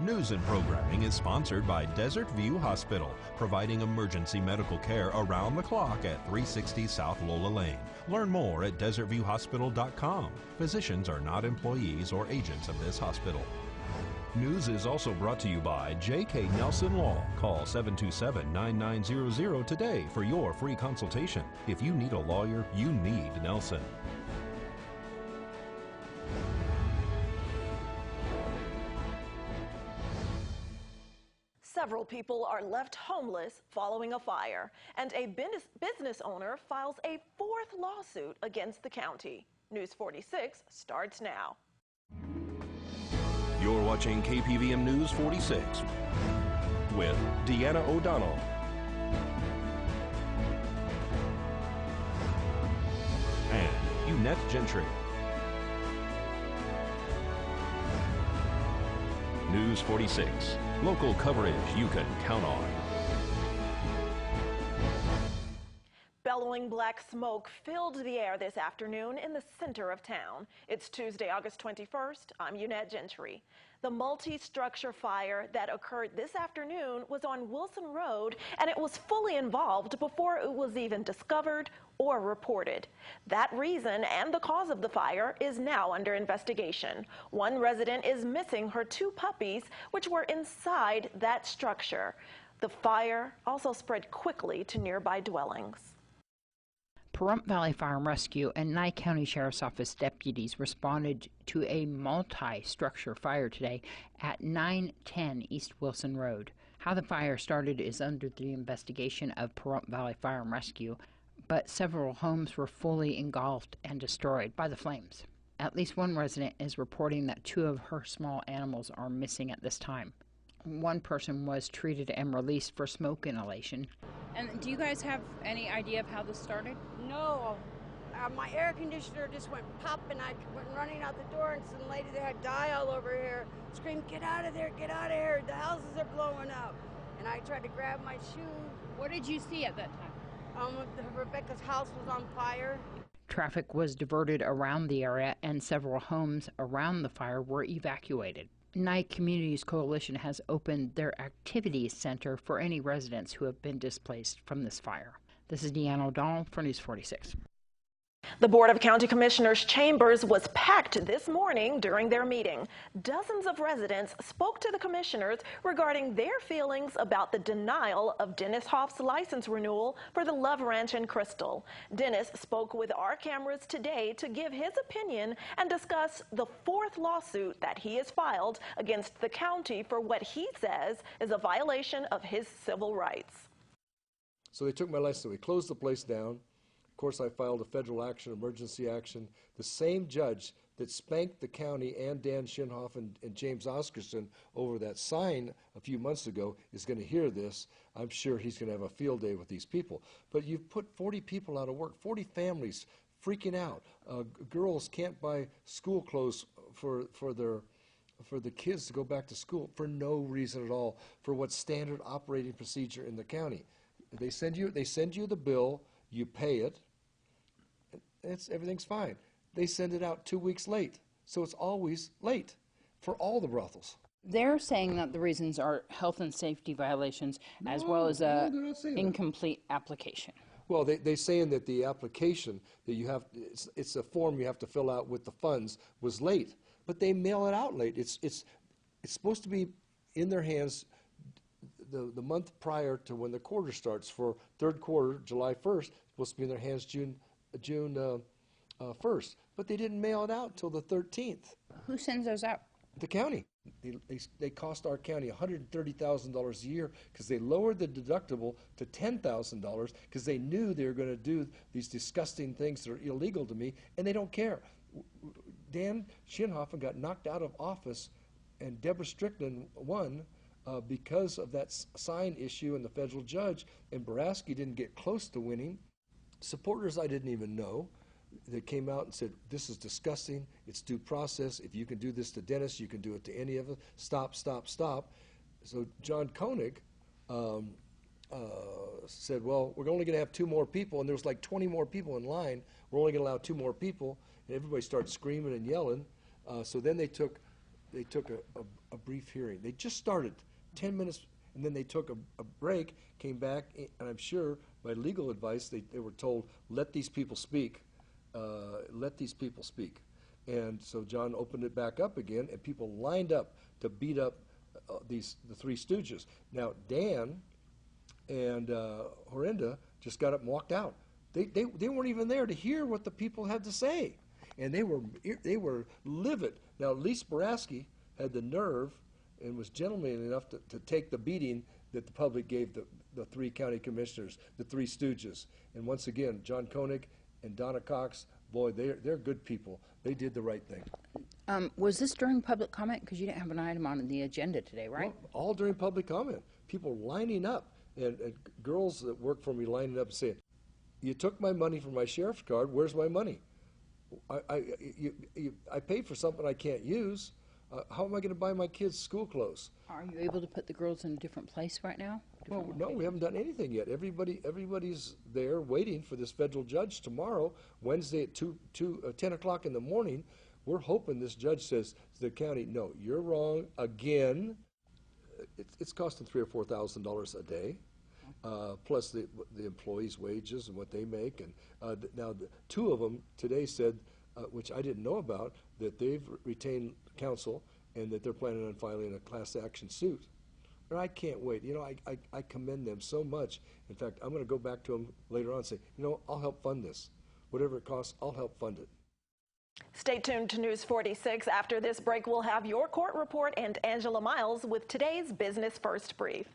News and programming is sponsored by Desert View Hospital, providing emergency medical care around the clock at 360 South Lola Lane. Learn more at desertviewhospital.com. Physicians are not employees or agents of this hospital. News is also brought to you by J.K. Nelson Law. Call 727-9900 today for your free consultation. If you need a lawyer, you need Nelson. Several people are left homeless following a fire, and a business owner files a fourth lawsuit against the county. News 46 starts now. You're watching KPVM News 46 with Deanna O'Donnell and Eunette Gentry. News 46, local coverage you can count on. Bellowing black smoke filled the air this afternoon in the center of town. It's Tuesday, August 21st. I'm Eunette Gentry. The multi-structure fire that occurred this afternoon was on Wilson Road, and it was fully involved before it was even discovered or reported. That reason and the cause of the fire is now under investigation. One resident is missing her two puppies, which were inside that structure. The fire also spread quickly to nearby dwellings. Pahrump Valley Fire and Rescue and Nye County Sheriff's Office deputies responded to a multi-structure fire today at 910 East Wilson Road. How the fire started is under the investigation of Pahrump Valley Fire and Rescue, but several homes were fully engulfed and destroyed by the flames. At least one resident is reporting that two of her small animals are missing at this time. One person was treated and released for smoke inhalation. And do you guys have any idea of how this started? No. My air conditioner just went pop, and I went running out the door, and some lady that had dye all over here screamed, "Get out of there, get out of here, the houses are blowing up." And I tried to grab my shoe. What did you see at that time? Rebecca's house was on fire. Traffic was diverted around the area, and several homes around the fire were evacuated. Nye Communities Coalition has opened their activities center for any residents who have been displaced from this fire. This is Deanna O'Donnell for News 46. The Board of County Commissioners' chambers was packed this morning during their meeting. Dozens of residents spoke to the commissioners regarding their feelings about the denial of Dennis Hoff's license renewal for the Love Ranch in Crystal. Dennis spoke with our cameras today to give his opinion and discuss the fourth lawsuit that he has filed against the county for what he says is a violation of his civil rights. So they took my license. We closed the place down. Of course, I filed a federal action, emergency action. The same judge that spanked the county and Dan Shinhoff and James Oscarson over that sign a few months ago is going to hear this. I'm sure he's going to have a field day with these people. But you've put 40 people out of work, 40 families freaking out. Girls can't buy school clothes for the kids to go back to school for no reason at all, for what's standard operating procedure in the county. They send you the bill, you pay it, everything's fine. They send it out 2 weeks late, so it's always late for all the brothels. They're saying that the reasons are health and safety violations as well as incomplete application. Well, they're saying that the application that you have, it's a form you have to fill out with the funds, was late, but they mail it out late. It's supposed to be in their hands the month prior to when the quarter starts. For third quarter, July 1st, supposed to be in their hands June 1st, but they didn't mail it out till the 13th. Who sends those out? The county. They cost our county $130,000 a year because they lowered the deductible to $10,000 because they knew they were going to do these disgusting things that are illegal to me, and they don't care. Dan Shinhoff got knocked out of office, and Deborah Strickland won because of that sign issue and the federal judge, and Baraski didn't get close to winning. Supporters I didn't even know, they came out and said, this is disgusting, it's due process, if you can do this to Dennis, you can do it to any of us, stop, stop, stop. So John Koenig said, well, we're only going to have 2 more people, and there was like 20 more people in line, we're only going to allow 2 more people, and everybody started screaming and yelling. So then they took they took a brief hearing. They just started 10 minutes, and then they took a break, came back, and I'm sure by legal advice they were told, let these people speak, let these people speak. And so John opened it back up again, and people lined up to beat up the Three Stooges. Now, Dan and Horinda just got up and walked out. They weren't even there to hear what the people had to say, and they were livid. Now, Lise Boraski had the nerve and was gentlemanly enough to take the beating that the public gave the three county commissioners, the Three Stooges. And once again, John Koenig and Donna Cox, boy, they're good people. They did the right thing. Was this during public comment? Because you didn't have an item on the agenda today, right? Well, all during public comment. People lining up, and girls that work for me lining up and saying, you took my money from my sheriff's card, where's my money? I paid for something I can't use. How am I going to buy my kids school clothes? Are you able to put the girls in a different place right now? Well, no, we haven't done anything yet. Everybody's there waiting for this federal judge tomorrow, Wednesday at 10 o'clock in the morning. We're hoping this judge says to the county, no, you're wrong again. It's costing $3,000 or $4,000 a day, plus the employees' wages and what they make. And now two of them today said, which I didn't know about, that they've retained counsel and that they're planning on filing a class action suit. And I can't wait. You know, I commend them so much. In fact, I'm going to go back to them later on and say, you know, I'll help fund this. Whatever it costs, I'll help fund it. Stay tuned to News 46. After this break, we'll have your court report and Angela Miles with today's Business First Brief.